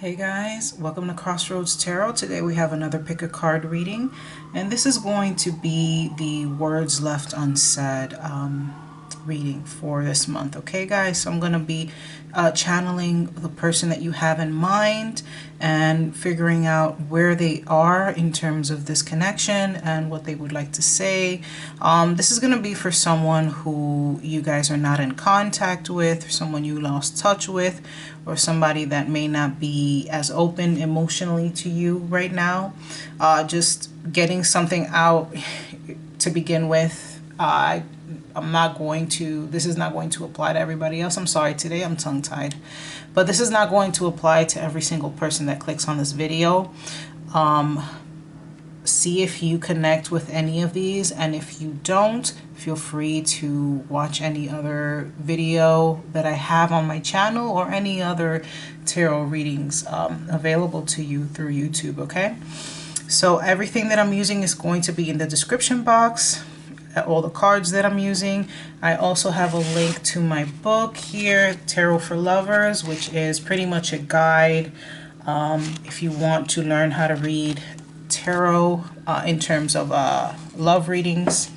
Hey guys, welcome to Crossroads Tarot. Today we have another pick a card reading, and this is going to be the words left unsaid reading for this month. Okay guys, so I'm going to be channeling the person that you have in mind and figuring out where they are in terms of this connection and what they would like to say. This is going to be for someone who you guys are not in contact with, or someone you lost touch with, or somebody that may not be as open emotionally to you right now. Just getting something out to begin with. I'm not going to, this is not going to apply to everybody else. I'm sorry, today I'm tongue-tied. But this is not going to apply to every single person that clicks on this video. See if you connect with any of these, and if you don't, feel free to watch any other video that I have on my channel or any other tarot readings available to you through YouTube, okay? So everything that I'm using is going to be in the description box, all the cards that I'm using. I also have a link to my book here, Tarot for Lovers, which is pretty much a guide if you want to learn how to read tarot in terms of love readings.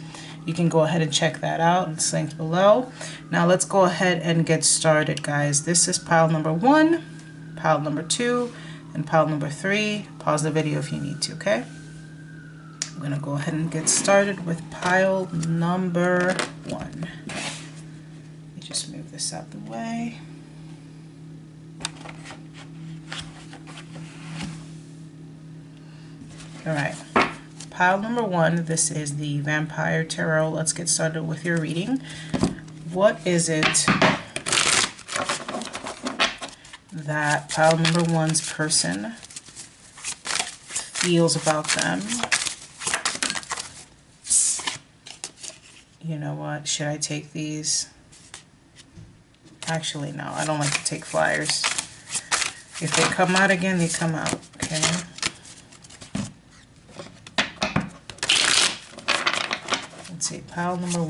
You can go ahead and check that out. It's linked below. Now let's go ahead and get started, guys. This is pile number 1, pile number 2, and pile number 3. Pause the video if you need to, okay? I'm gonna go ahead and get started with pile number 1. Let me just move this out the way. All right, pile number 1, this is the Vampyre Tarot. Let's get started with your reading. What is it that pile number 1's person feels about them? You know what, should I take these? Actually, no, I don't like to take flyers. If they come out again, they come out, okay? Let's see, pile number 1.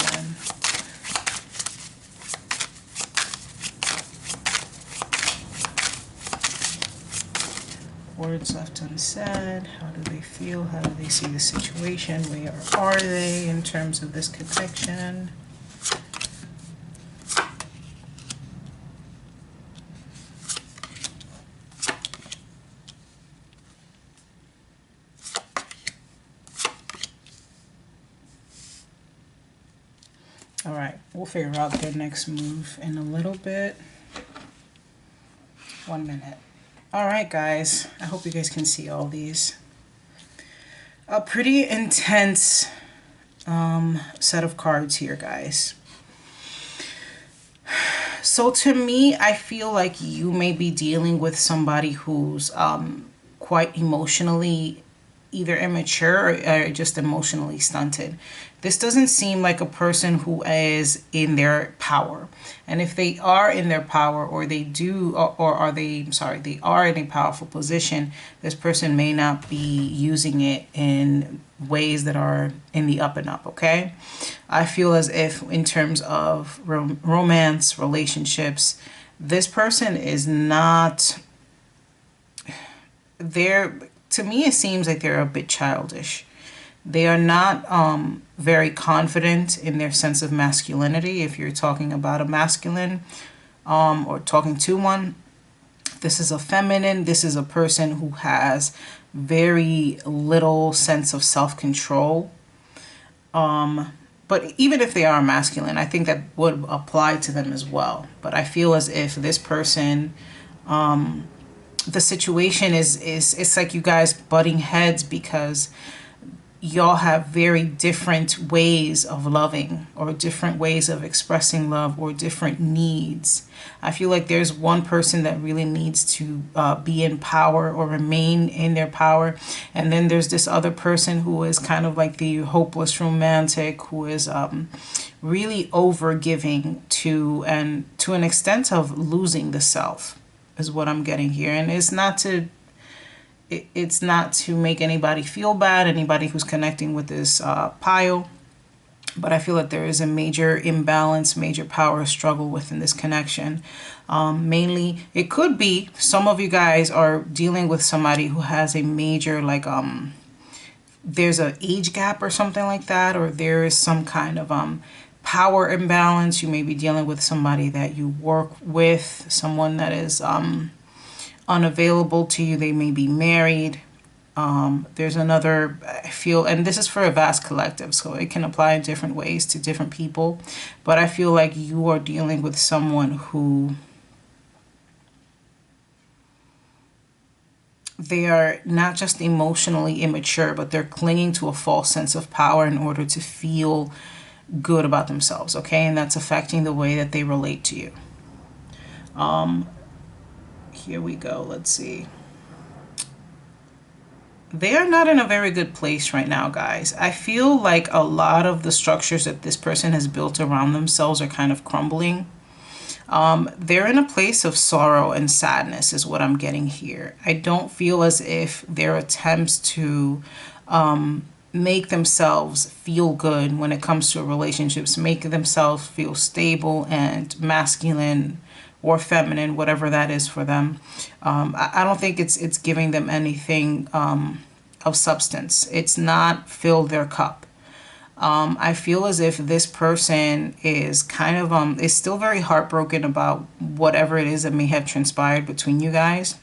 Words left unsaid. How do they feel? How do they see the situation? Where are they in terms of this connection? All right, we'll figure out their next move in a little bit. 1 minute. All right, guys, I hope you guys can see all these. A pretty intense set of cards here, guys. So to me, I feel like you may be dealing with somebody who's quite emotionally either immature or just emotionally stunted. This doesn't seem like a person who is in their power. And if they are in their power, or they do, or are they, I'm sorry, they are in a powerful position, this person may not be using it in ways that are in the up and up, okay? I feel as if in terms of romance, relationships, this person is not there. To me, it seems like they're a bit childish. They are not very confident in their sense of masculinity. If you're talking about a masculine or talking to one, this is a feminine. This is a person who has very little sense of self-control. But even if they are masculine, I think that would apply to them as well. But I feel as if this person, the situation is it's like you guys butting heads because y'all have very different ways of loving, or different ways of expressing love, or different needs. I feel like there's one person that really needs to be in power or remain in their power, and then there's this other person who is kind of like the hopeless romantic, who is really over giving to an extent of losing the self, is what I'm getting here. And it's not to make anybody feel bad, anybody who's connecting with this pile, But I feel that there is a major imbalance, major power struggle within this connection. Mainly, it could be some of you guys are dealing with somebody who has a major, like, there's an age gap or something like that, or there is some kind of power imbalance. You may be dealing with somebody that you work with, someone that is unavailable to you. They may be married. There's another, I feel, and this is for a vast collective, so it can apply in different ways to different people. But I feel like you are dealing with someone who they are not just emotionally immature, but they're clinging to a false sense of power in order to feel good about themselves, okay? And that's affecting the way that they relate to you. Here we go. Let's see. They are not in a very good place right now, guys. I feel like a lot of the structures that this person has built around themselves are kind of crumbling. They're in a place of sorrow and sadness is what I'm getting here. I don't feel as if their attempts to make themselves feel good when it comes to relationships, make themselves feel stable and masculine or feminine, whatever that is for them. I don't think it's giving them anything of substance. It's not filled their cup. I feel as if this person is kind of is still very heartbroken about whatever it is that may have transpired between you guys.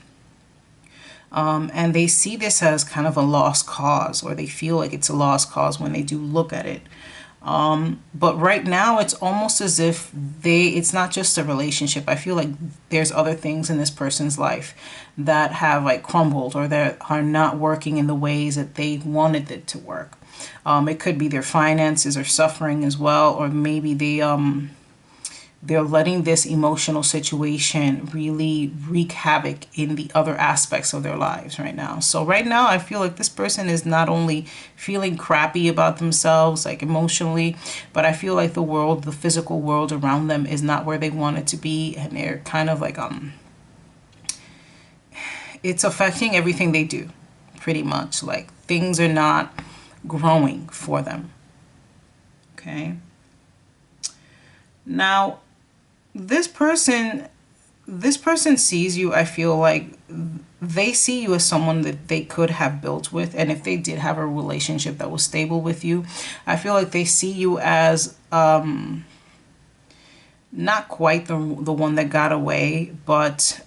And they see this as kind of a lost cause, or they feel like it's a lost cause when they do look at it. But right now it's almost as if it's not just a relationship. I feel like there's other things in this person's life that have like crumbled, or that are not working in the ways that they wanted it to work. It could be their finances are suffering as well, or maybe they're letting this emotional situation really wreak havoc in the other aspects of their lives right now. So right now, I feel like this person is not only feeling crappy about themselves, like emotionally, but I feel like the world, the physical world around them is not where they want it to be. And they're kind of like, it's affecting everything they do, pretty much. Like things are not growing for them. Okay. Now, this person sees you, I feel like they see you as someone that they could have built with. And if they did have a relationship that was stable with you, I feel like they see you as not quite the one that got away, but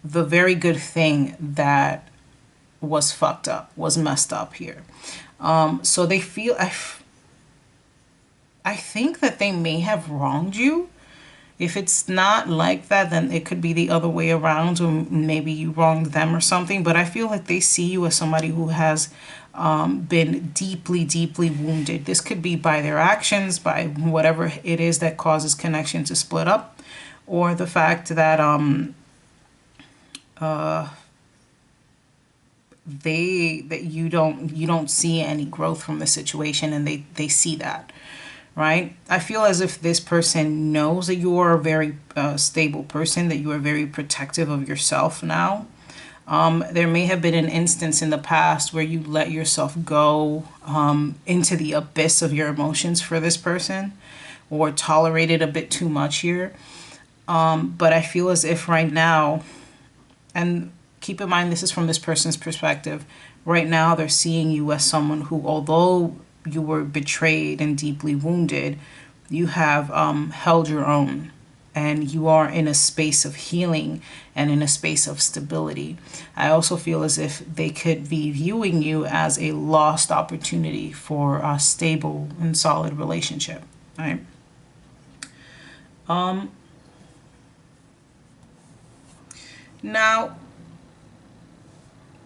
the very good thing that was fucked up, was messed up here. So they feel, I think that they may have wronged you. If it's not like that, then it could be the other way around, or maybe you wronged them or something. But I feel like they see you as somebody who has been deeply, deeply wounded. This could be by their actions, by whatever it is that causes connection to split up, or the fact that you don't see any growth from the situation, and they see that. Right? I feel as if this person knows that you are a very stable person, that you are very protective of yourself now. There may have been an instance in the past where you let yourself go into the abyss of your emotions for this person, or tolerated a bit too much here. But I feel as if right now, and keep in mind this is from this person's perspective, right now they're seeing you as someone who, although you were betrayed and deeply wounded, you have held your own, and you are in a space of healing and in a space of stability. I also feel as if they could be viewing you as a lost opportunity for a stable and solid relationship, right? Now,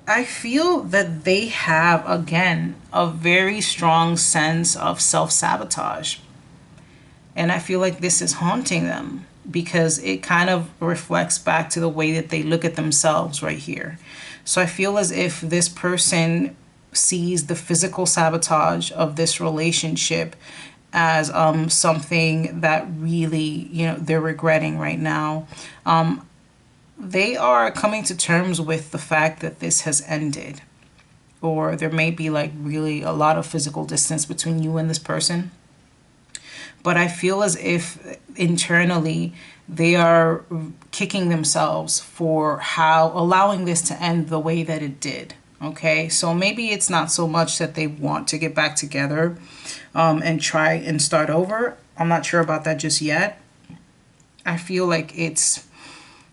I feel that they have, again, a very strong sense of self-sabotage. And I feel like this is haunting them, because it kind of reflects back to the way that they look at themselves right here. So I feel as if this person sees the physical sabotage of this relationship as something that really, they're regretting right now. They are coming to terms with the fact that this has ended, or there may be like really a lot of physical distance between you and this person. But I feel as if internally they are kicking themselves for how allowing this to end the way that it did. Okay, so maybe it's not so much that they want to get back together and try and start over. I'm not sure about that just yet. I feel like it's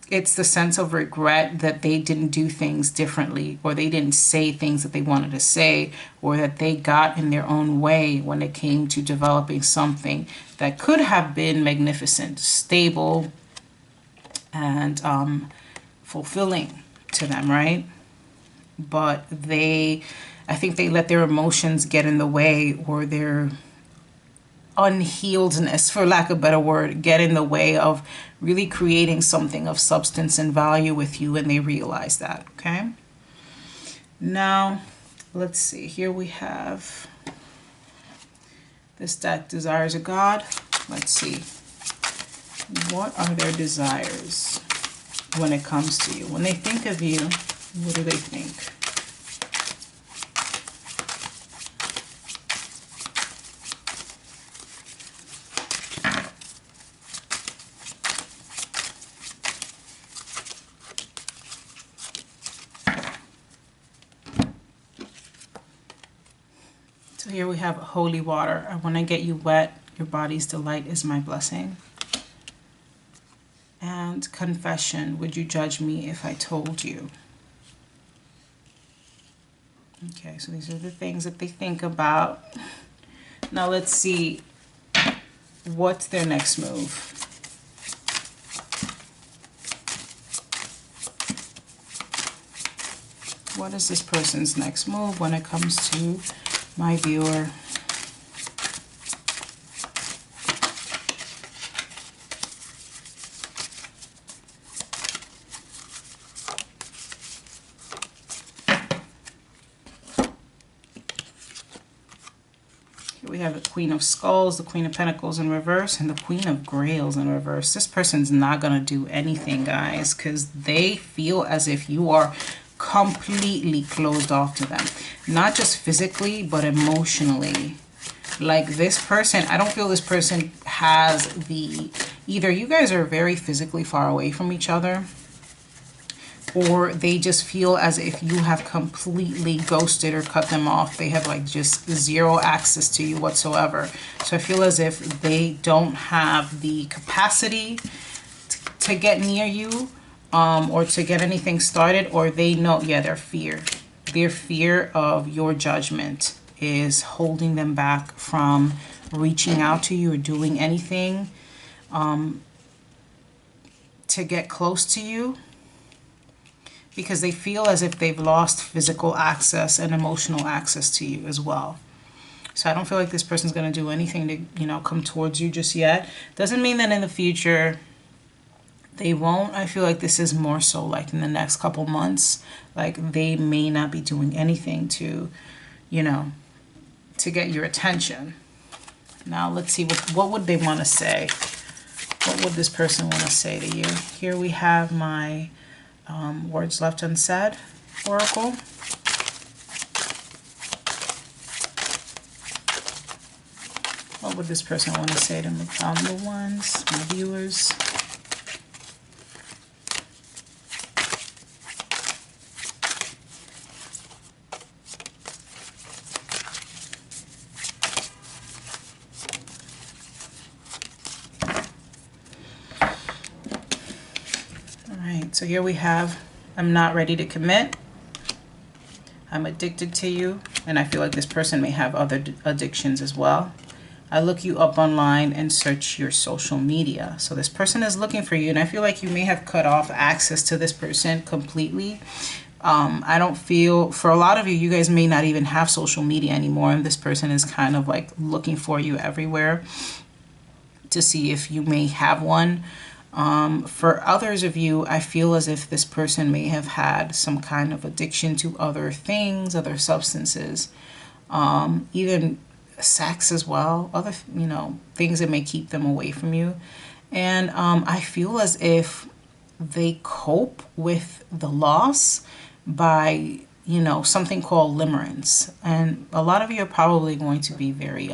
the sense of regret that they didn't do things differently, or they didn't say things that they wanted to say, or that they got in their own way when it came to developing something that could have been magnificent, stable, and fulfilling to them, right? But I think they let their emotions get in the way, or their unhealedness, for lack of a better word, get in the way of really creating something of substance and value with you, and they realize that. Okay, now let's see, here we have this deck, Desires of God. Let's see, what are their desires when it comes to you? When they think of you, what do they think? So here we have holy water. When I get you wet, your body's delight is my blessing. And confession, would you judge me if I told you? Okay, so these are the things that they think about. Now let's see, what's their next move? What is this person's next move when it comes to my viewer? Here we have the Queen of Skulls, the Queen of Pentacles in reverse, and the Queen of Grails in reverse. This person's not going to do anything, guys, because they feel as if you are completely closed off to them. Not just physically, but emotionally. Like this person, I don't feel this person has the... Either you guys are very physically far away from each other, or they just feel as if you have completely ghosted or cut them off. They have like just zero access to you whatsoever. So I feel as if they don't have the capacity to get near you, or to get anything started, or they know, yeah, their fear of your judgment is holding them back from reaching out to you or doing anything to get close to you, because they feel as if they've lost physical access and emotional access to you as well. So I don't feel like this person's going to do anything to, you know, come towards you just yet. Doesn't mean that in the future they won't. I feel like this is more so like in the next couple months. Like they may not be doing anything to, you know, to get your attention. Now let's see, what would they want to say? What would this person want to say to you? Here we have my words left unsaid oracle. What would this person want to say to me? The ones, my viewers. So here we have, I'm not ready to commit. I'm addicted to you. And I feel like this person may have other addictions as well. I look you up online and search your social media. So this person is looking for you. And I feel like you may have cut off access to this person completely. I don't feel, for a lot of you, you guys may not even have social media anymore. And this person is kind of like looking for you everywhere to see if you may have one. For others of you, I feel as if this person may have had some kind of addiction to other things, other substances, even sex as well, other, you know, things that may keep them away from you. And I feel as if they cope with the loss by, you know, something called limerence. And a lot of you are probably going to be very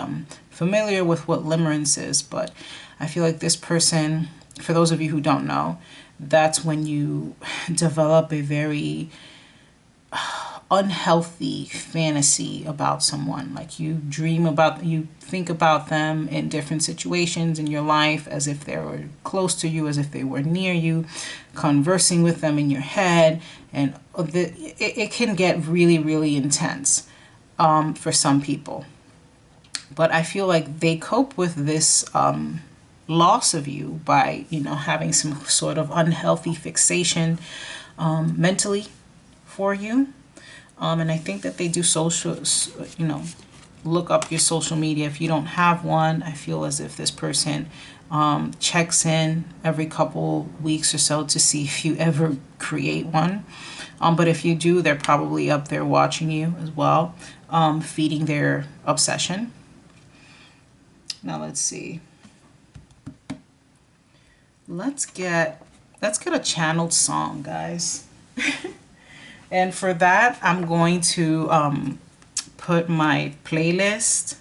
familiar with what limerence is, but I feel like this person, for those of you who don't know, that's when you develop a very unhealthy fantasy about someone. Like you think about them in different situations in your life as if they were close to you, as if they were near you, conversing with them in your head, and it can get really, really intense for some people. But I feel like they cope with this loss of you by, having some sort of unhealthy fixation mentally for you. And I think that they do look up your social media. If you don't have one, I feel as if this person checks in every couple weeks or so to see if you ever create one. But if you do, they're probably up there watching you as well, feeding their obsession. Now let's see. Let's get a channeled song, guys. And for that, I'm going to put my playlist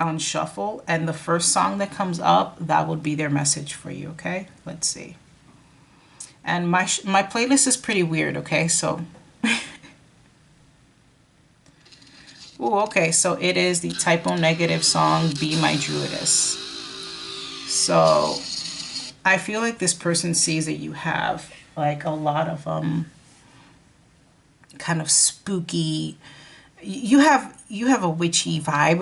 on shuffle, and the first song that comes up, that would be their message for you, okay? Let's see. And my playlist is pretty weird, okay? So, ooh, okay, so it is the typo negative song, Be My Druidess. So, I feel like this person sees that you have like a lot of kind of spooky, you have a witchy vibe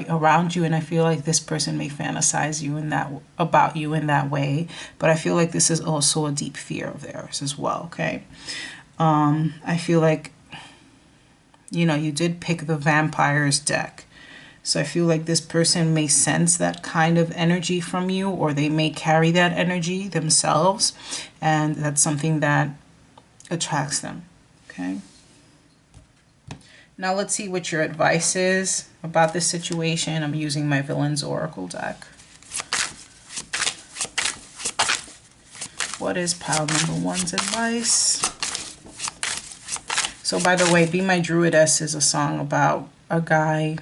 around you, and I feel like this person may fantasize about you in that way, but I feel like this is also a deep fear of theirs as well, okay? I feel like you did pick the vampires deck. So I feel like this person may sense that kind of energy from you, or they may carry that energy themselves, and that's something that attracts them, okay? Now let's see what your advice is about this situation. I'm using my Villain's Oracle deck. What is pile number one's advice? So by the way, Be My Druidess is a song about a guy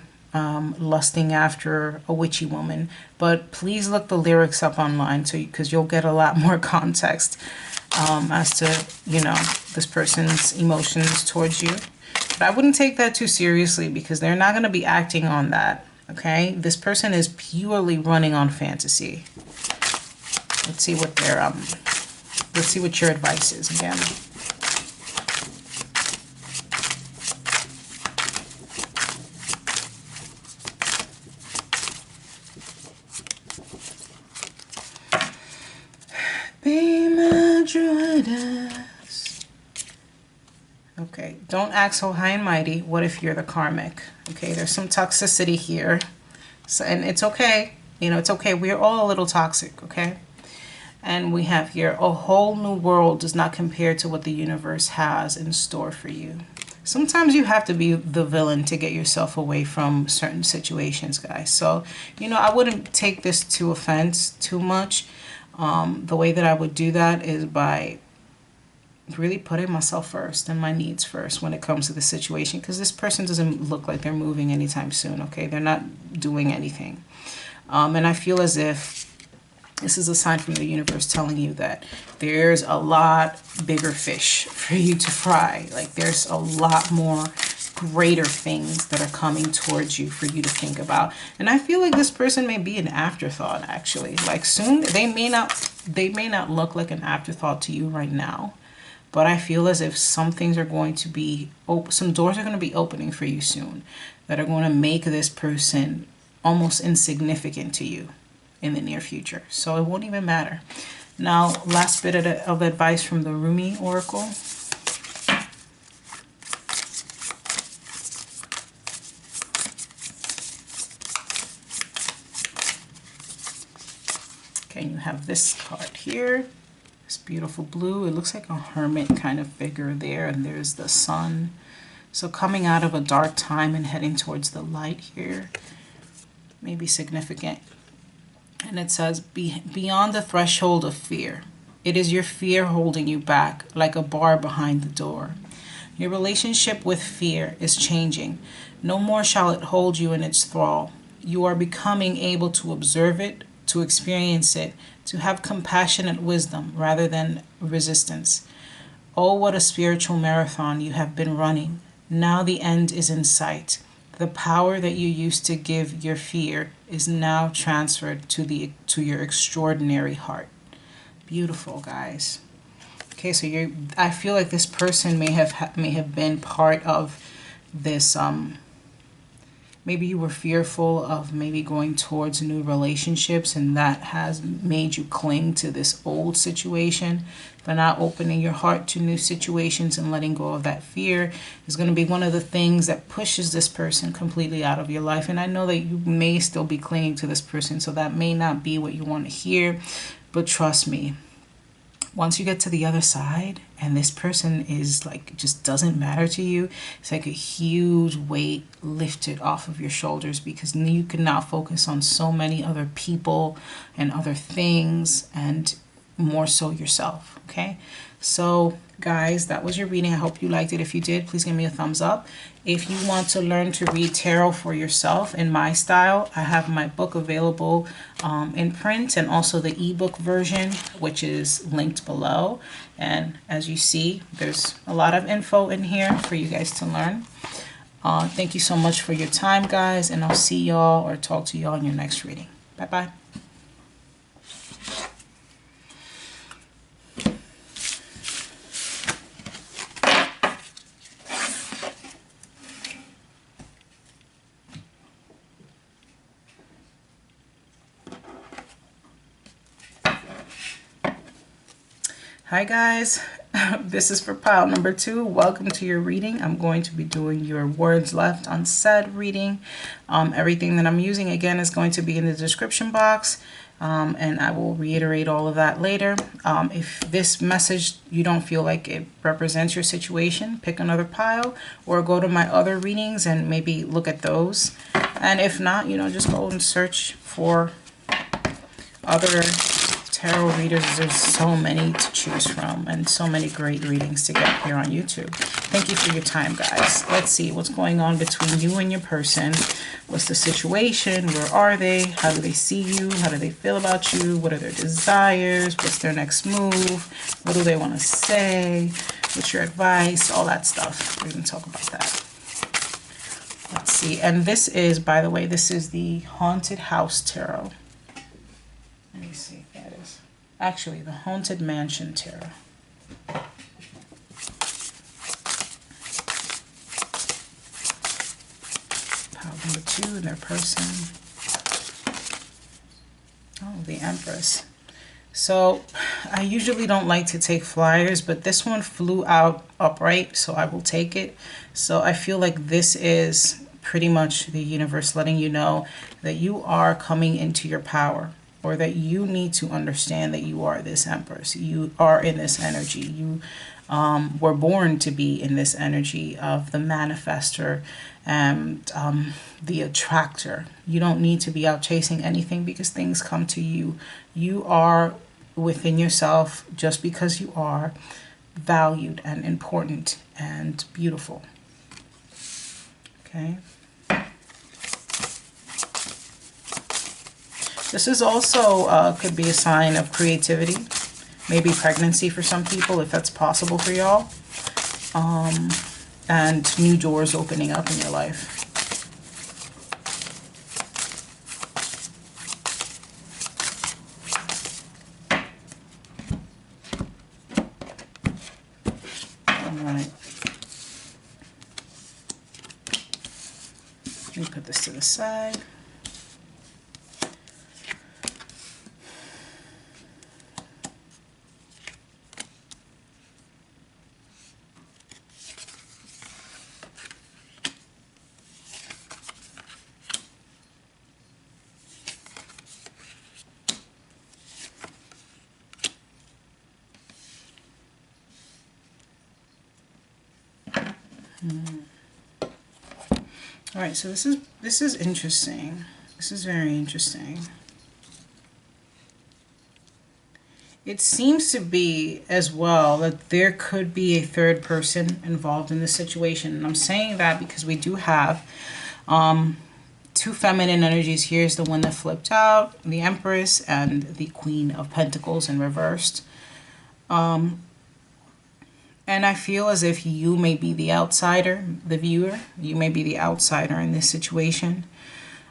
lusting after a witchy woman, but please look the lyrics up online because you'll get a lot more context as to this person's emotions towards you. But I wouldn't take that too seriously because they're not going to be acting on that, okay? This person is purely running on fantasy. Let's see what let's see what your advice is again. Be my druidess. Okay, don't act so high and mighty. What if you're the karmic? Okay, there's some toxicity here. So, and it's okay. It's okay. We're all a little toxic, okay? And we have here, a whole new world does not compare to what the universe has in store for you. Sometimes you have to be the villain to get yourself away from certain situations, guys. So, I wouldn't take this to offense too much. The way that I would do that is by really putting myself first and my needs first when it comes to the situation, because this person doesn't look like they're moving anytime soon, okay? They're not doing anything. And I feel as if this is a sign from the universe telling you that there's a lot bigger fish for you to fry. Like there's a lot more greater things that are coming towards you for you to think about. And I feel like this person may be an afterthought, actually. Like soon, they may not look like an afterthought to you right now, but I feel as if some things are going to be some doors are going to be opening for you soon that are going to make this person almost insignificant to you in the near future. So it won't even matter. Now, last bit of advice from the Rumi Oracle. Okay, you have this card here. This beautiful blue. It looks like a hermit kind of figure there, and there's the sun. So coming out of a dark time and heading towards the light here may be significant. And it says, beyond the threshold of fear. It is your fear holding you back like a bar behind the door. Your relationship with fear is changing. No more shall it hold you in its thrall. You are becoming able to observe it, to experience it, to have compassionate wisdom rather than resistance. Oh, what a spiritual marathon you have been running. Now the end is in sight. The power that you used to give your fear is now transferred to your extraordinary heart. Beautiful, guys. Okay, so I feel like this person may have been part of this maybe you were fearful of maybe going towards new relationships, and that has made you cling to this old situation. But not opening your heart to new situations and letting go of that fear is going to be one of the things that pushes this person completely out of your life. And I know that you may still be clinging to this person, so that may not be what you want to hear, but trust me, once you get to the other side and this person is like, just doesn't matter to you, it's like a huge weight lifted off of your shoulders, because you can now focus on so many other people and other things, and more so yourself. Okay, so guys, that was your reading. I hope you liked it. If you did, please give me a thumbs up. If you want to learn to read tarot for yourself in my style, I have my book available in print, and also the ebook version, which is linked below. And as you see, there's a lot of info in here for you guys to learn. Thank you so much for your time, guys, and I'll see y'all or talk to y'all in your next reading. Bye-bye. Hi guys, this is for pile number 2. Welcome to your reading. I'm going to be doing your words left unsaid reading. Everything that I'm using again is going to be in the description box, and I will reiterate all of that later. If this message, you don't feel like it represents your situation, pick another pile or go to my other readings and maybe look at those. And if not, you know, just go and search for other tarot readers. There's so many to choose from and so many great readings to get here on YouTube. Thank you for your time, guys. Let's see what's going on between you and your person. What's the situation? Where are they? How do they see you? How do they feel about you? What are their desires? What's their next move? What do they want to say? What's your advice? All that stuff. We're going to talk about that. Let's see. And this is, by the way, this is the Haunted House Tarot. Let me see. That is actually the Haunted Mansion Tarot. Pile number 2 in their person. Oh, the Empress. So I usually don't like to take flyers, but this one flew out upright, so I will take it. So I feel like this is pretty much the universe letting you know that you are coming into your power, or that you need to understand that you are this Empress. You are in this energy. You were born to be in this energy of the manifester and the attractor. You don't need to be out chasing anything, because things come to you. You are within yourself just because you are valued and important and beautiful. Okay. This is also could be a sign of creativity, maybe pregnancy for some people, if that's possible for y'all, and new doors opening up in your life. All right. Let me put this to the side. All right, so this is interesting. This is very interesting. It seems to be as well that there could be a third person involved in this situation. And I'm saying that because we do have two feminine energies. Here's the one that flipped out, the Empress, and the Queen of Pentacles in reversed. And I feel as if you may be the outsider, the viewer. You may be the outsider in this situation.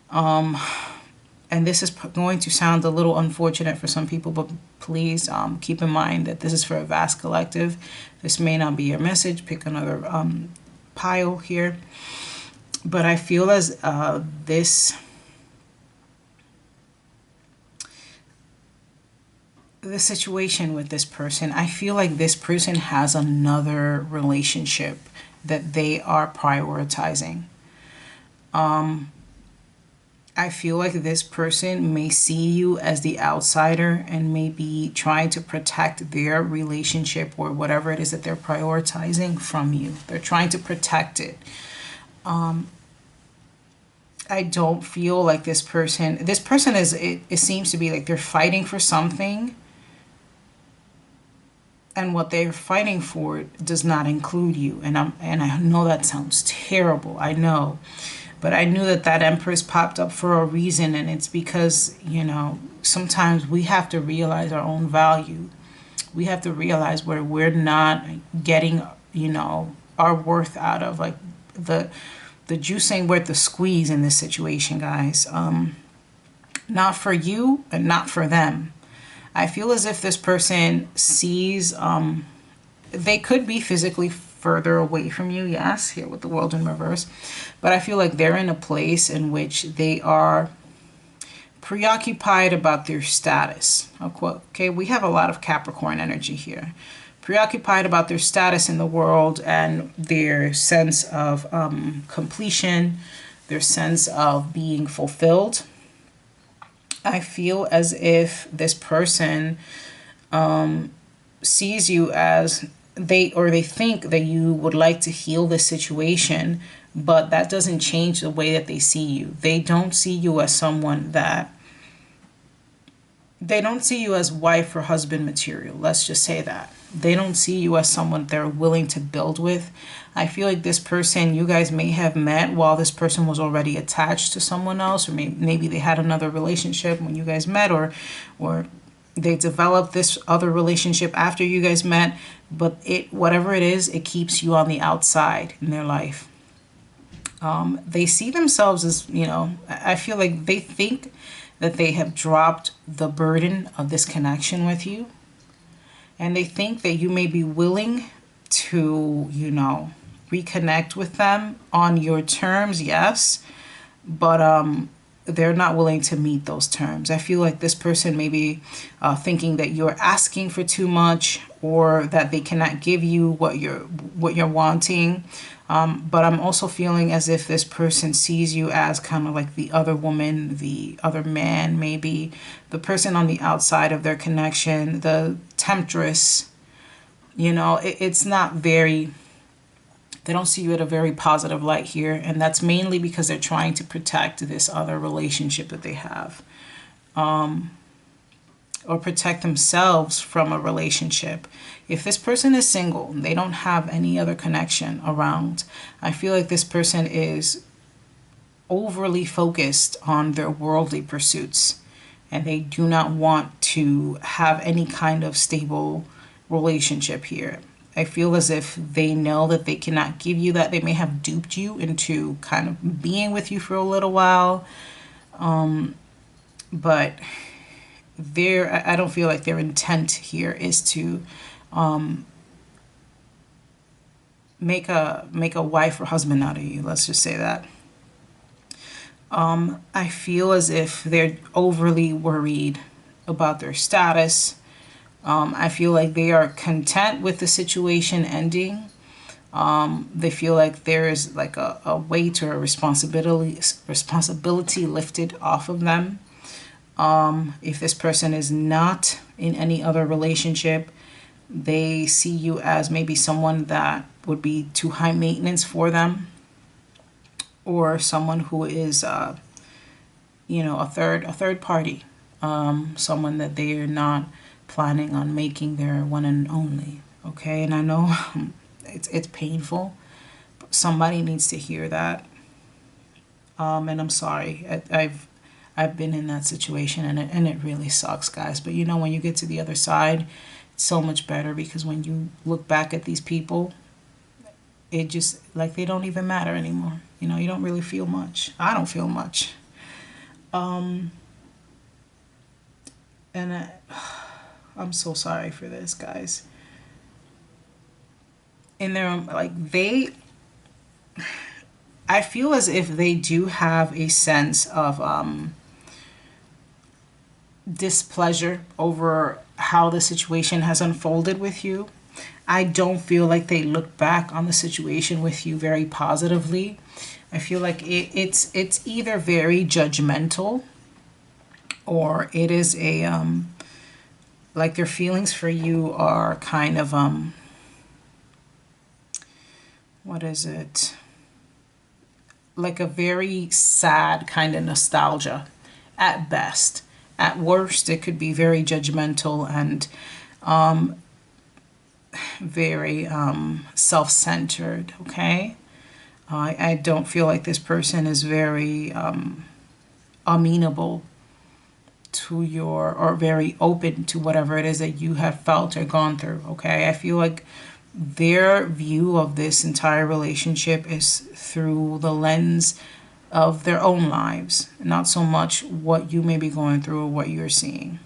And this is going to sound a little unfortunate for some people, but please keep in mind that this is for a vast collective. This may not be your message. Pick another pile here. But I feel as this situation with this person, I feel like this person has another relationship that they are prioritizing. I feel like this person may see you as the outsider and may be trying to protect their relationship or whatever it is that they're prioritizing from you. They're trying to protect it. I don't feel like this person is, it seems to be like they're fighting for something. And what they're fighting for does not include you. And I know that sounds terrible. I know. But I knew that that Empress popped up for a reason, and it's because, you know, sometimes we have to realize our own value. We have to realize where we're not getting, you know, our worth out of. Like the juice ain't worth the squeeze in this situation, guys. Not for you and not for them. I feel as if this person sees, they could be physically further away from you, yes, here with the World in reverse, but I feel like they're in a place in which they are preoccupied about their status. Okay, we have a lot of Capricorn energy here. Preoccupied about their status in the world and their sense of completion, their sense of being fulfilled. I feel as if this person sees you as they think that you would like to heal the situation, but that doesn't change the way that they see you. They don't see you as someone that, they don't see you as wife or husband material. Let's just say that. They don't see you as someone they're willing to build with. I feel like this person, you guys may have met while this person was already attached to someone else, or maybe they had another relationship when you guys met, or they developed this other relationship after you guys met. But whatever it is, it keeps you on the outside in their life. They see themselves as, you know, I feel like they think that they have dropped the burden of this connection with you. And they think that you may be willing to, you know, reconnect with them on your terms, yes. But they're not willing to meet those terms. I feel like this person may be thinking that you're asking for too much, or that they cannot give you what you're wanting. But I'm also feeling as if this person sees you as kind of like the other woman, the other man, maybe the person on the outside of their connection, the temptress. You know, it's not very, they don't see you at a very positive light here. And that's mainly because they're trying to protect this other relationship that they have. Or protect themselves from a relationship. If this person is single, they don't have any other connection around, I feel like this person is overly focused on their worldly pursuits, and they do not want to have any kind of stable relationship here. I feel as if they know that they cannot give you that. They may have duped you into kind of being with you for a little while, but I don't feel like their intent here is to make a wife or husband out of you. Let's just say that. I feel as if they're overly worried about their status. I feel like they are content with the situation ending. They feel like there is like a weight or a responsibility lifted off of them. If this person is not in any other relationship, they see you as maybe someone that would be too high maintenance for them, or someone who is, you know, a third party, someone that they are not planning on making their one and only. Okay, and I know it's painful, but somebody needs to hear that. And I'm sorry, I've been in that situation, and it really sucks, guys. But you know, when you get to the other side, it's so much better, because when you look back at these people, it just, like, they don't even matter anymore. You know, you don't really feel much. I don't feel much. And I'm so sorry for this, guys. And they're like, I feel as if they do have a sense of displeasure over how the situation has unfolded with you. I don't feel like they look back on the situation with you very positively. I feel like it's either very judgmental, or it is a like their feelings for you are kind of what is it? Like a very sad kind of nostalgia at best. At worst, it could be very judgmental and very self-centered, okay? I don't feel like this person is very amenable to your, or very open to whatever it is that you have felt or gone through, okay? I feel like their view of this entire relationship is through the lens of their own lives, not so much what you may be going through or what you're seeing.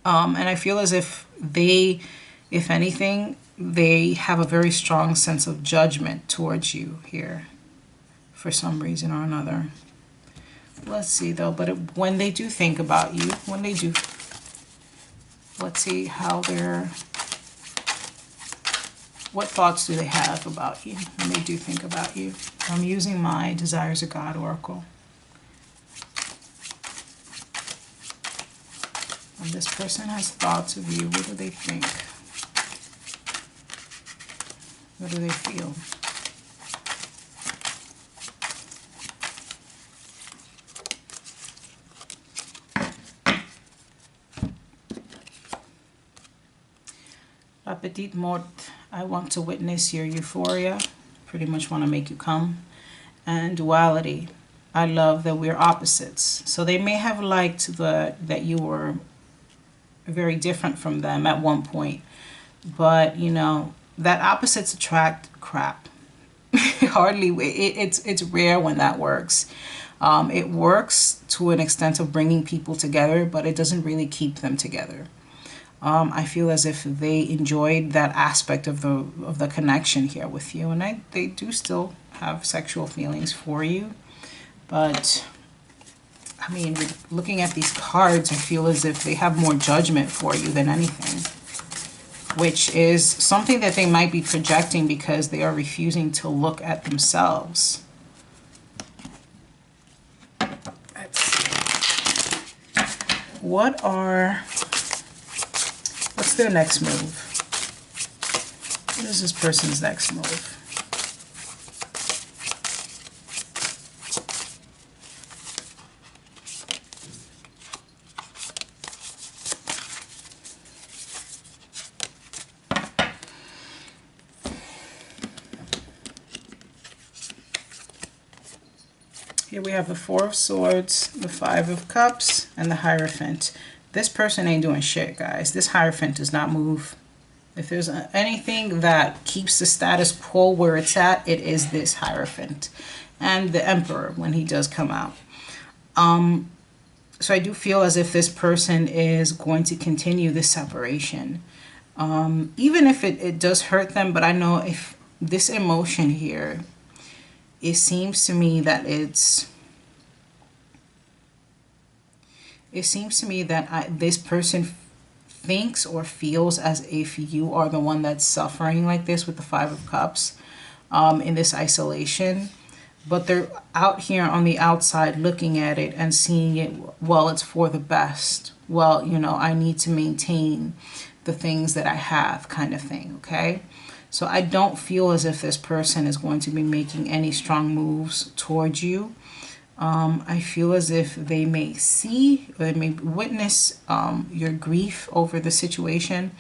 And I feel as if they, if anything, they have a very strong sense of judgment towards you here for some reason or another. Let's see though, but when they do think about you, when they do, let's see how they're, what thoughts do they have about you when they do think about you? I'm using my Desires of God Oracle. When this person has thoughts of you, what do they think? What do they feel? La petite mort, I want to witness your euphoria. Pretty much want to make you come. And duality, I love that we're opposites. So they may have liked that you were very different from them at one point. But, you know, that opposites attract crap. Hardly, it's rare when that works. It works to an extent of bringing people together, but it doesn't really keep them together. I feel as if they enjoyed that aspect of the connection here with you, and they do still have sexual feelings for you. But I mean, looking at these cards, I feel as if they have more judgment for you than anything, which is something that they might be projecting because they are refusing to look at themselves. Let's see. What's their next move? What is this person's next move? Here we have the Four of Swords, the Five of Cups, and the Hierophant. This person ain't doing shit, guys. This Hierophant does not move. If there's anything that keeps the status quo where it's at, it is this Hierophant. And the Emperor, when he does come out. So I do feel as if this person is going to continue this separation. Even if it does hurt them, but I know if this emotion here, it seems to me that this person thinks or feels as if you are the one that's suffering like this with the Five of Cups in this isolation. But they're out here on the outside looking at it and seeing it, well, it's for the best. Well, you know, I need to maintain the things that I have, kind of thing, okay? So I don't feel as if this person is going to be making any strong moves towards you. I feel as if they may see or they may witness your grief over the situation,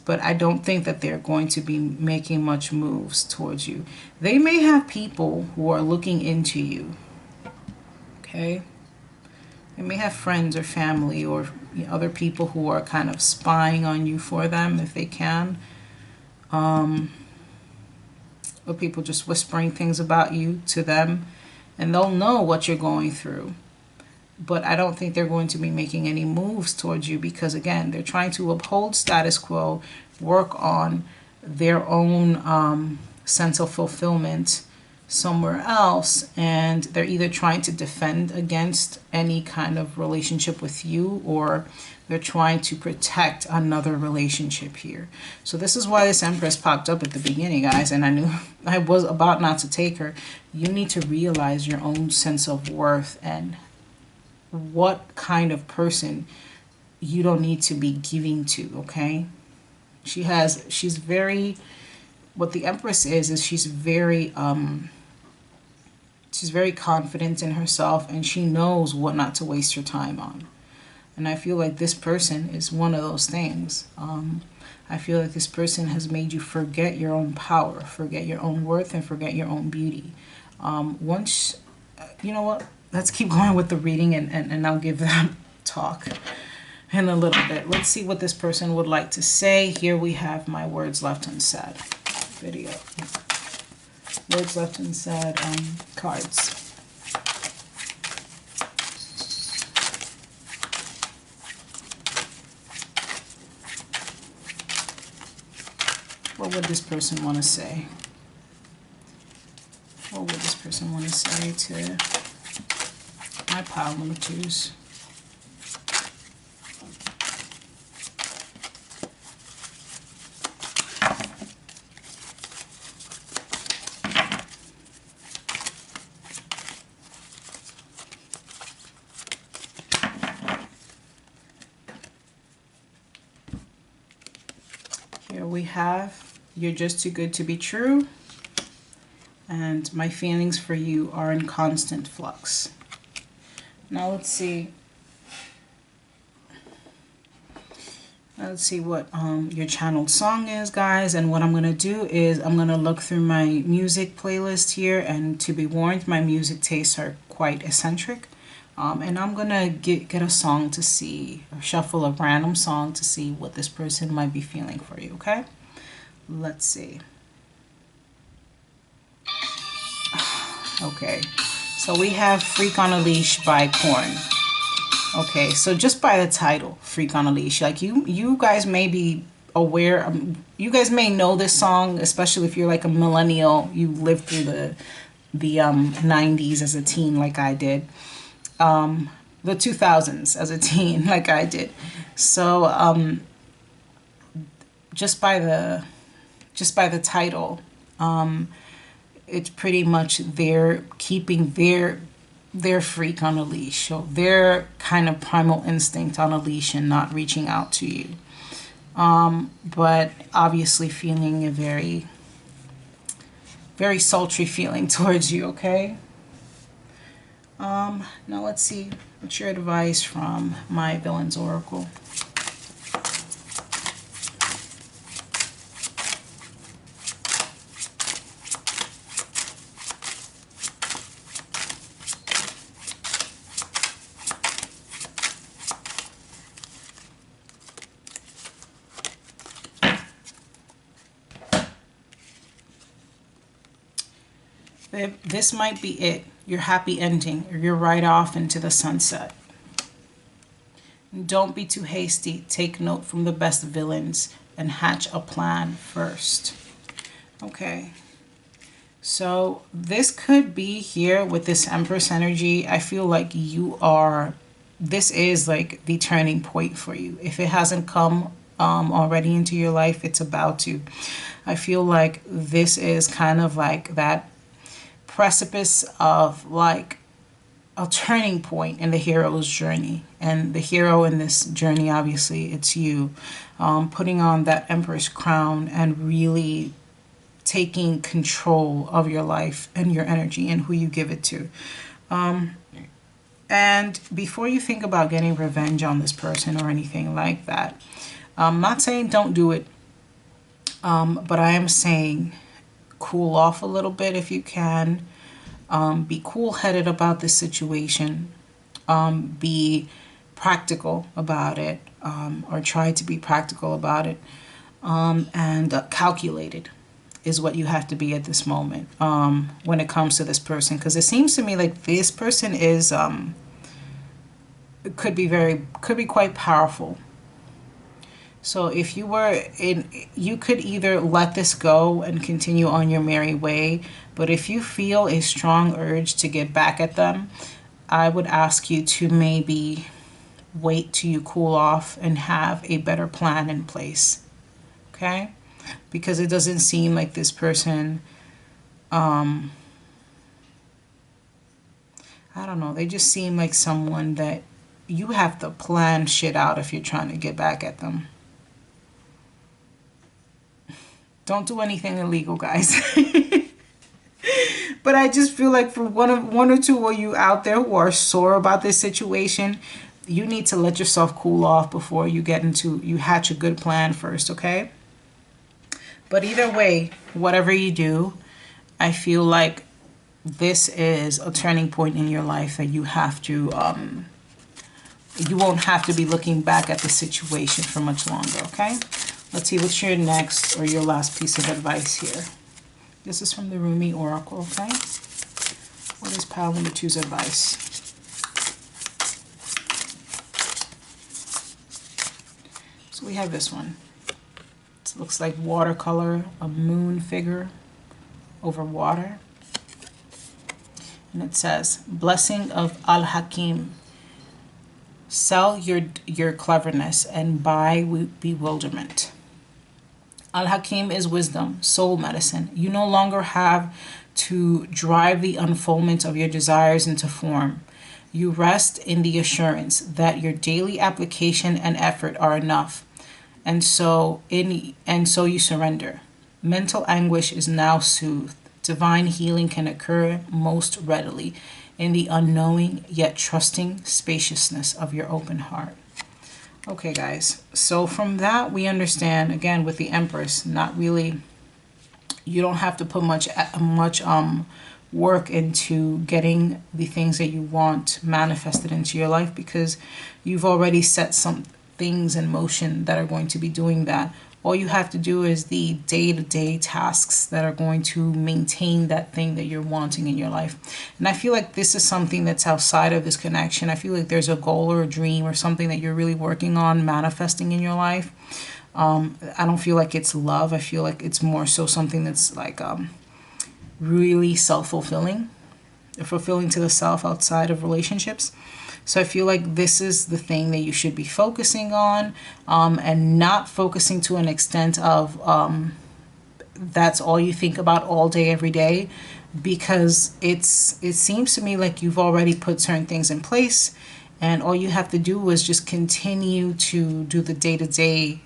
but I don't think that they're going to be making much moves towards you. They may have people who are looking into you, okay? They may have friends or family or other people who are kind of spying on you for them if they can. Or people just whispering things about you to them, and they'll know what you're going through. But I don't think they're going to be making any moves towards you because, again, they're trying to uphold status quo, work on their own sense of fulfillment somewhere else, and they're either trying to defend against any kind of relationship with you, or they're trying to protect another relationship here. So this is why this Empress popped up at the beginning, guys, and I knew I was about not to take her. You need to realize your own sense of worth and what kind of person you don't need to be giving to, okay? She's very, what the Empress is she's very confident in herself, and she knows what not to waste her time on. And I feel like this person is one of those things. I feel like this person has made you forget your own power, forget your own worth, and forget your own beauty. Once, you know what? Let's keep going with the reading, and I'll give them talk in a little bit. Let's see what this person would like to say. Here we have my words left unsaid video. Words left unsaid cards. What would this person want to say? What would this person want to say to my pile number twos? Here we have, you're just too good to be true, and my feelings for you are in constant flux. Now let's see. Let's see what your channeled song is, guys. And what I'm going to do is I'm going to look through my music playlist here. And to be warned, my music tastes are quite eccentric. And I'm going to get a song to see, or shuffle a random song to see what this person might be feeling for you, okay? Let's see. Okay. So we have Freak on a Leash by Korn. Okay, so just by the title, Freak on a Leash, like you guys may be aware, you guys may know this song, especially if you're like a millennial, you lived through the 90s as a teen like I did, the 2000s as a teen like I did. So just by the title, it's pretty much they're keeping their freak on a leash, so their kind of primal instinct on a leash and not reaching out to you, but obviously feeling a very, very sultry feeling towards you, okay? Now let's see, what's your advice from my Villain's Oracle? This might be it, your happy ending, or your ride off into the sunset. Don't be too hasty. Take note from the best villains and hatch a plan first. Okay. So this could be here with this Empress energy. I feel like this is like the turning point for you. If it hasn't come already into your life, it's about to. I feel like this is kind of like that precipice of like a turning point in the hero's journey. And the hero in this journey, obviously, it's you. Putting on that Empress crown and really taking control of your life and your energy and who you give it to. And before you think about getting revenge on this person or anything like that, I'm not saying don't do it, but I am saying cool off a little bit if you can. Be cool-headed about this situation. Be practical about it, or try to be practical about it, and calculated is what you have to be at this moment when it comes to this person, because it seems to me like this person is could be quite powerful. So if you were in, you could either let this go and continue on your merry way, but if you feel a strong urge to get back at them, I would ask you to maybe wait till you cool off and have a better plan in place. Okay? Because it doesn't seem like this person, I don't know, they just seem like someone that you have to plan shit out if you're trying to get back at them. Don't do anything illegal, guys. But I just feel like for one or two of you out there who are sore about this situation, you need to let yourself cool off before you hatch a good plan first, okay? But either way, whatever you do, I feel like this is a turning point in your life that you have to, you won't have to be looking back at the situation for much longer, okay? Let's see what's your next or your last piece of advice here. This is from the Rumi Oracle, okay? What is pile number 2's advice? So we have this one. It looks like watercolor, a moon figure over water. And it says, blessing of Al-Hakim. Sell your cleverness and buy bewilderment. Al-Hakim is wisdom, soul medicine. You no longer have to drive the unfoldment of your desires into form. You rest in the assurance that your daily application and effort are enough. And so you surrender. Mental anguish is now soothed. Divine healing can occur most readily in the unknowing yet trusting spaciousness of your open heart. Okay, guys, so from that we understand, again, with the Empress, not really, you don't have to put much work into getting the things that you want manifested into your life, because you've already set some things in motion that are going to be doing that. All you have to do is the day-to-day tasks that are going to maintain that thing that you're wanting in your life. And I feel like this is something that's outside of this connection. I feel like there's a goal or a dream or something that you're really working on manifesting in your life. I don't feel like it's love. I feel like it's more so something that's like really self-fulfilling, fulfilling to the self outside of relationships. So I feel like this is the thing that you should be focusing on, and not focusing to an extent of that's all you think about all day, every day, because it seems to me like you've already put certain things in place, and all you have to do is just continue to do the day-to-day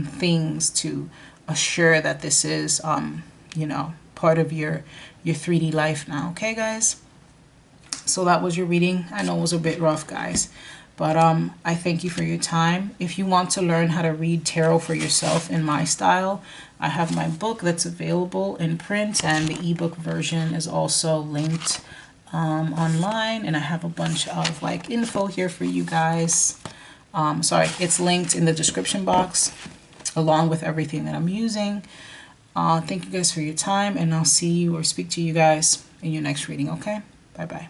things to assure that this is, part of your 3D life now. Okay, guys? So that was your reading. I know it was a bit rough, guys, but I thank you for your time. If you want to learn how to read tarot for yourself in my style, I have my book that's available in print, and the ebook version is also linked online, and I have a bunch of like info here for you guys. It's linked in the description box along with everything that I'm using. Thank you guys for your time, and I'll see you or speak to you guys in your next reading. Okay, bye bye.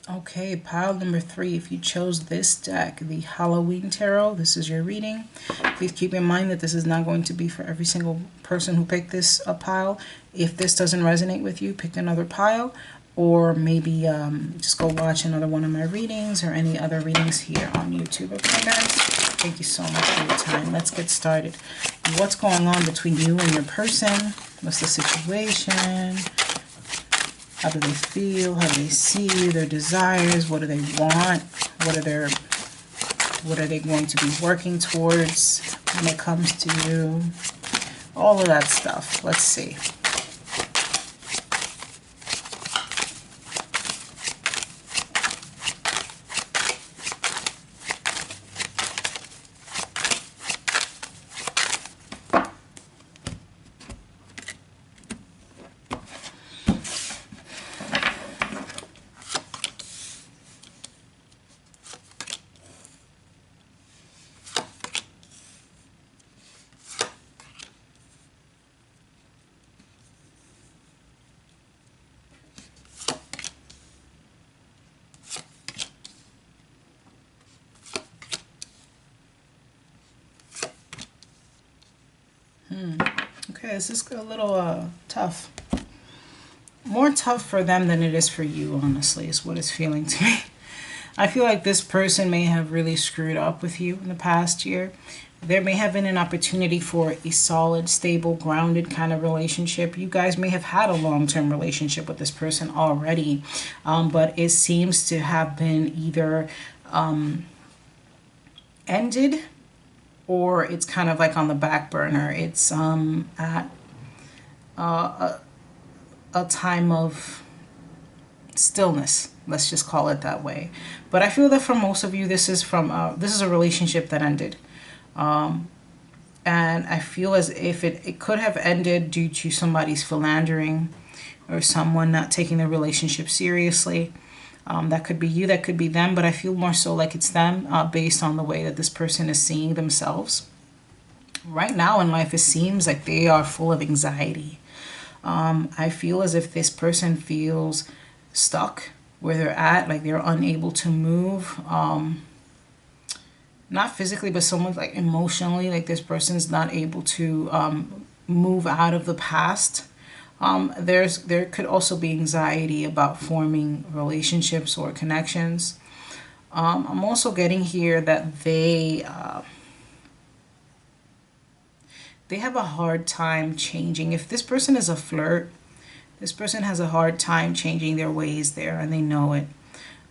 Okay, pile number 3. If you chose this deck, the Holloween Tarot, this is your reading. Please keep in mind that this is not going to be for every single person who picked this pile. If this doesn't resonate with you, pick another pile. or maybe just go watch another one of my readings or any other readings here on YouTube. Okay, guys? Thank you so much for your time. Let's get started. What's going on between you and your person? What's the situation? How do they feel? How do they see you? Their desires? What do they want? What are they going to be working towards when it comes to you? All of that stuff. Let's see. Okay, this is a little tough. More tough for them than it is for you, honestly, is what it's feeling to me. I feel like this person may have really screwed up with you in the past year. There may have been an opportunity for a solid, stable, grounded kind of relationship. You guys may have had a long-term relationship with this person already, but it seems to have been either ended, or it's kind of like on the back burner. It's at a time of stillness, let's just call it that way. But I feel that for most of you, this is a relationship that ended, and I feel as if it could have ended due to somebody's philandering or someone not taking the relationship seriously. That could be you, that could be them, but I feel more so like it's them, based on the way that this person is seeing themselves. Right now in life, it seems like they are full of anxiety. I feel as if this person feels stuck where they're at, like they're unable to move. Not physically, but somewhat like emotionally, like this person's not able to move out of the past. There could also be anxiety about forming relationships or connections. I'm also getting here that they have a hard time changing. If this person is a flirt, this person has a hard time changing their ways there, and they know it.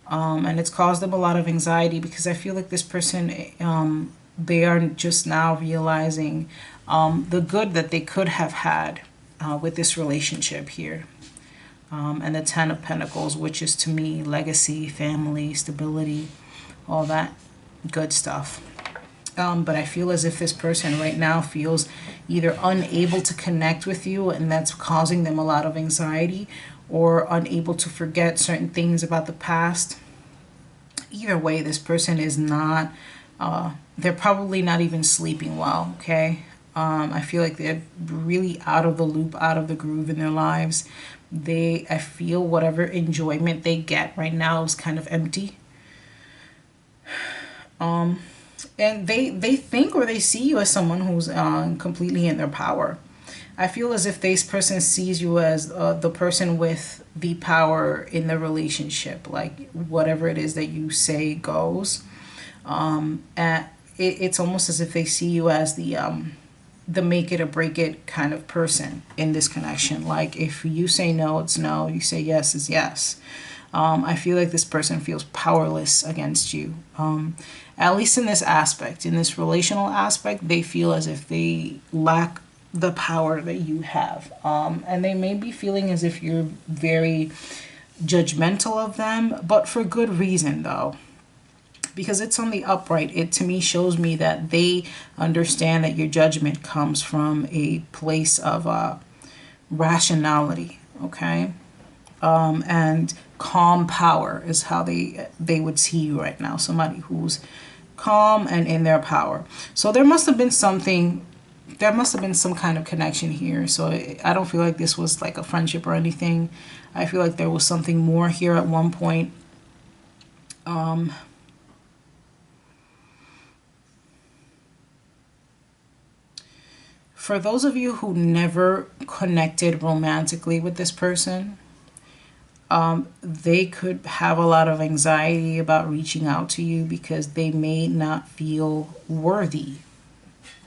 And it's caused them a lot of anxiety because I feel like this person, they are just now realizing the good that they could have had with this relationship here. And the Ten of Pentacles, which is to me legacy, family, stability, all that good stuff. But I feel as if this person right now feels either unable to connect with you, and that's causing them a lot of anxiety, or unable to forget certain things about the past. Either way, this person is not, they're probably not even sleeping well, okay? I feel like they're really out of the loop, out of the groove in their lives. I feel whatever enjoyment they get right now is kind of empty. And they think or they see you as someone who's completely in their power. I feel as if this person sees you as the person with the power in the relationship, like whatever it is that you say goes. And it's almost as if they see you as the make it or break it kind of person in this connection. Like if you say no, it's no. You say yes, it's yes. I feel like this person feels powerless against you. At least in this aspect, in this relational aspect, they feel as if they lack the power that you have. And they may be feeling as if you're very judgmental of them, but for good reason though. Because it's on the upright, it to me shows me that they understand that your judgment comes from a place of rationality, okay? And calm power is how they would see you right now. Somebody who's calm and in their power. So there must have been some kind of connection here. So I don't feel like this was like a friendship or anything. I feel like there was something more here at one point. For those of you who never connected romantically with this person, They could have a lot of anxiety about reaching out to you because they may not feel worthy,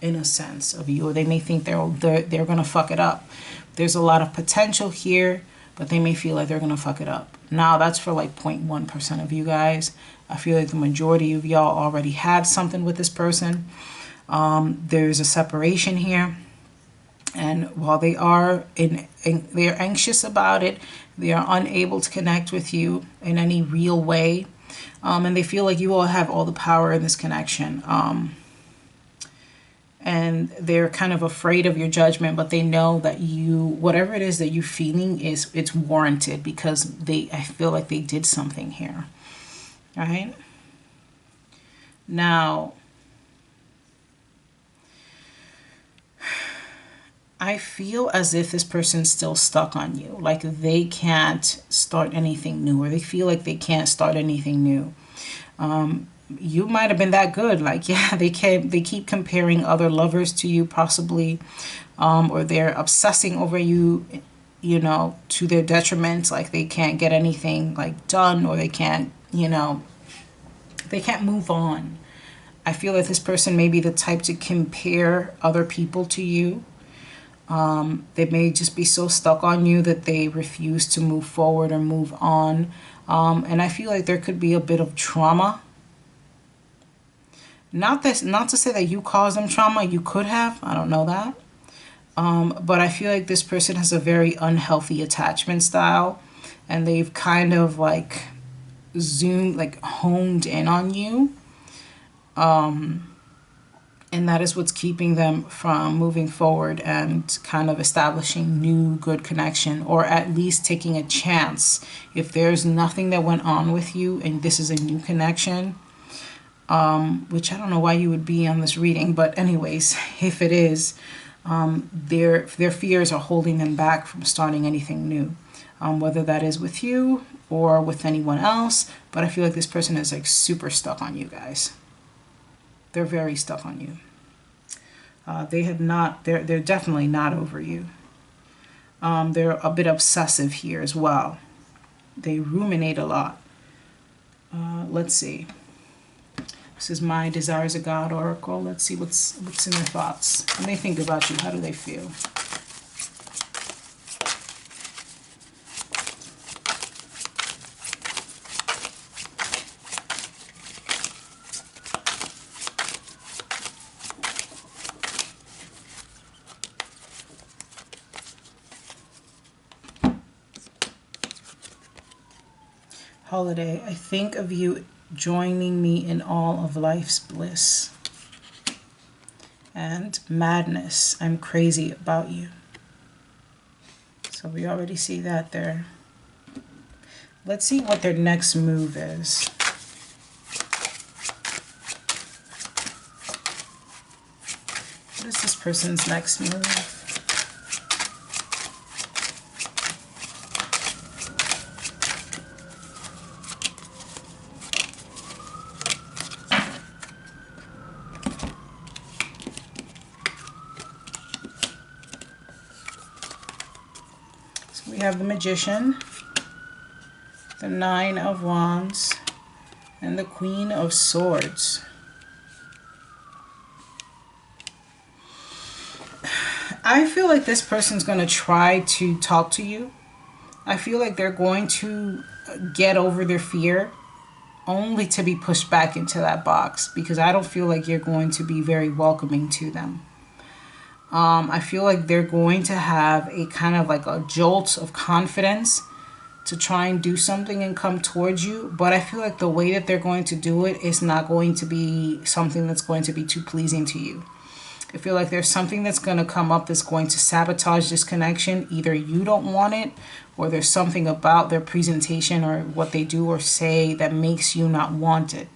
in a sense, of you, or they may think they're gonna fuck it up. There's a lot of potential here, but they may feel like they're gonna fuck it up. Now that's for like 0.1% of you guys. I feel like the majority of y'all already had something with this person. There's a separation here, and while they are they're anxious about it, they are unable to connect with you in any real way, and they feel like you all have all the power in this connection. And they're kind of afraid of your judgment, but they know that whatever it is that you're feeling it's warranted, because I feel like they did something here. All right. Now, I feel as if this person's still stuck on you. Like they can't start anything new, or they feel like they can't start anything new. You might have been that good. Like, yeah, they keep comparing other lovers to you, possibly, or they're obsessing over you, you know, to their detriment. Like they can't get anything like done, or they can't, you know, they can't move on. I feel that this person may be the type to compare other people to you. They may just be so stuck on you that they refuse to move forward or move on. And I feel like there could be a bit of trauma. Not to say that you caused them trauma. You could have. I don't know that. But I feel like this person has a very unhealthy attachment style, and they've kind of like honed in on you. And that is what's keeping them from moving forward and kind of establishing new good connection, or at least taking a chance. If there's nothing that went on with you and this is a new connection, which I don't know why you would be on this reading, but anyways, if it is, their fears are holding them back from starting anything new, whether that is with you or with anyone else. But I feel like this person is like super stuck on you guys. They're very stuck on you. They're definitely not over you. They're a bit obsessive here as well. They ruminate a lot. Let's see. This is my Desires of God Oracle. Let's see what's in their thoughts. When they think about you, how do they feel? Holiday, I think of you joining me in all of life's bliss. And madness, I'm crazy about you. So we already see that there. Let's see what their next move is. What is this person's next move? We have the Magician, the Nine of Wands, and the Queen of Swords. I feel like this person's going to try to talk to you. I feel like they're going to get over their fear, only to be pushed back into that box, because I don't feel like you're going to be very welcoming to them. I feel like they're going to have a kind of like a jolt of confidence to try and do something and come towards you. But I feel like the way that they're going to do it is not going to be something that's going to be too pleasing to you. I feel like there's something that's going to come up that's going to sabotage this connection. Either you don't want it, or there's something about their presentation or what they do or say that makes you not want it.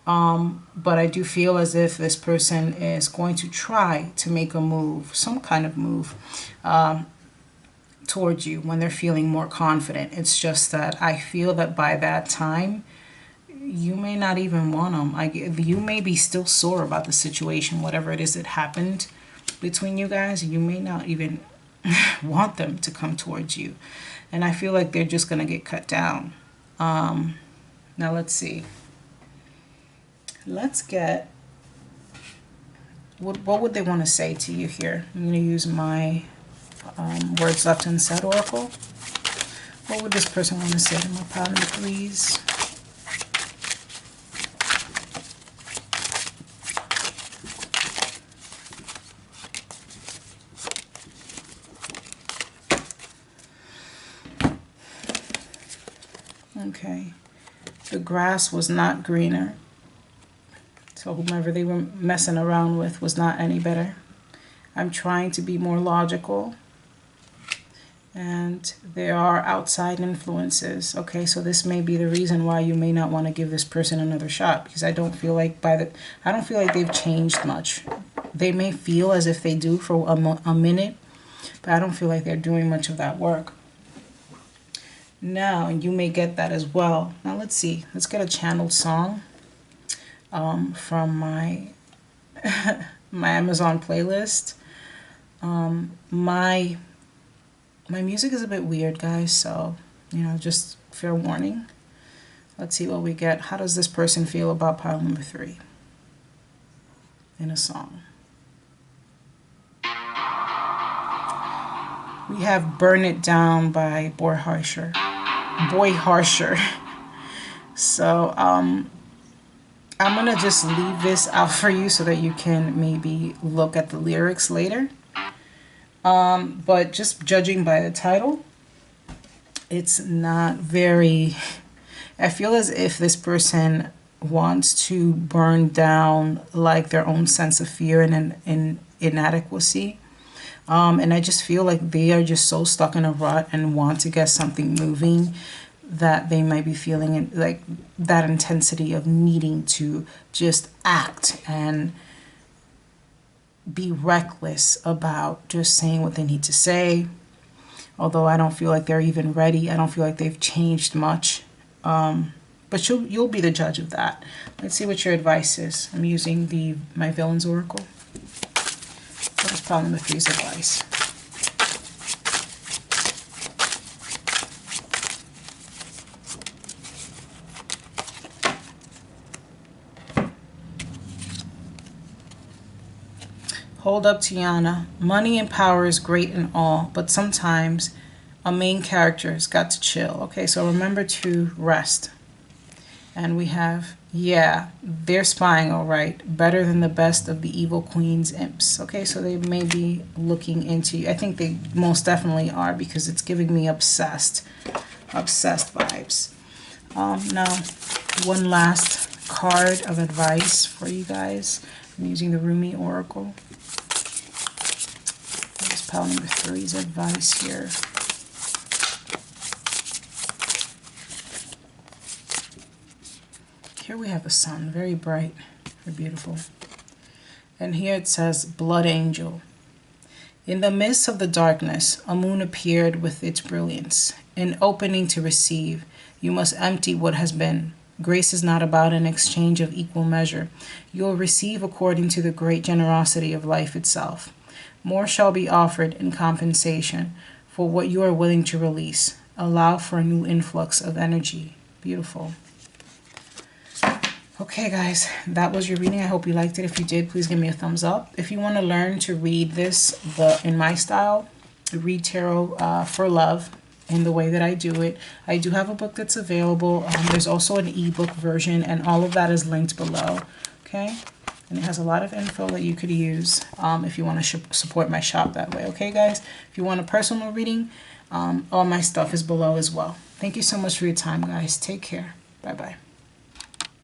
But I do feel as if this person is going to try to make a move, some kind of move, towards you when they're feeling more confident. It's just that I feel that by that time, you may not even want them. You may be still sore about the situation, whatever it is that happened between you guys. You may not even want them to come towards you. And I feel like they're just going to get cut down. Now let's see. Let's get, what would they want to say to you here? I'm going to use my Words Left Unsaid Oracle. What would this person want to say to my pile number threes? Okay, the grass was not greener. So whomever they were messing around with was not any better. I'm trying to be more logical. And there are outside influences. Okay, so this may be the reason why you may not want to give this person another shot, because I don't feel like they've changed much. They may feel as if they do for a minute, but I don't feel like they're doing much of that work. Now, you may get that as well. Now let's see. Let's get a channeled song from my my Amazon playlist. My music is a bit weird, guys, so, you know, just fair warning. Let's see what we get. How does this person feel about pile number 3 in a song? We have Burn It Down by Boy Harsher. So, I'm going to just leave this out for you so that you can maybe look at the lyrics later. But just judging by the title, it's not very... I feel as if this person wants to burn down like their own sense of fear and inadequacy. And I just feel like they are just so stuck in a rut and want to get something moving that they might be feeling like that intensity of needing to just act and be reckless about just saying what they need to say. Although I don't feel like they're even ready. I don't feel like they've changed much. But you'll be the judge of that. Let's see what your advice is. I'm using my Villain's Oracle. What is pile number 3's advice? Hold up, Tiana. Money and power is great and all, but sometimes a main character has got to chill. Okay, so remember to rest. And we have, yeah, they're spying all right. Better than the best of the evil queen's imps. Okay, so they may be looking into you. I think they most definitely are, because it's giving me obsessed vibes. Now, one last card of advice for you guys. I'm using the Rumi Oracle. There's pile number 3's advice here. Here we have the sun, very bright, very beautiful. And here it says, Blood Angel. In the midst of the darkness, a moon appeared with its brilliance. An opening to receive. You must empty what has been. Grace is not about an exchange of equal measure. You will receive according to the great generosity of life itself. More shall be offered in compensation for what you are willing to release. Allow for a new influx of energy. Beautiful. Okay, guys, that was your reading. I hope you liked it. If you did, please give me a thumbs up. If you want to learn to read this in my style, read tarot for love in the way that I do it, I do have a book that's available. There's also an ebook version, and all of that is linked below. Okay, and it has a lot of info that you could use if you want to support my shop that way. Okay, guys, if you want a personal reading, all my stuff is below as well. Thank you so much for your time, guys. Take care. Bye-bye.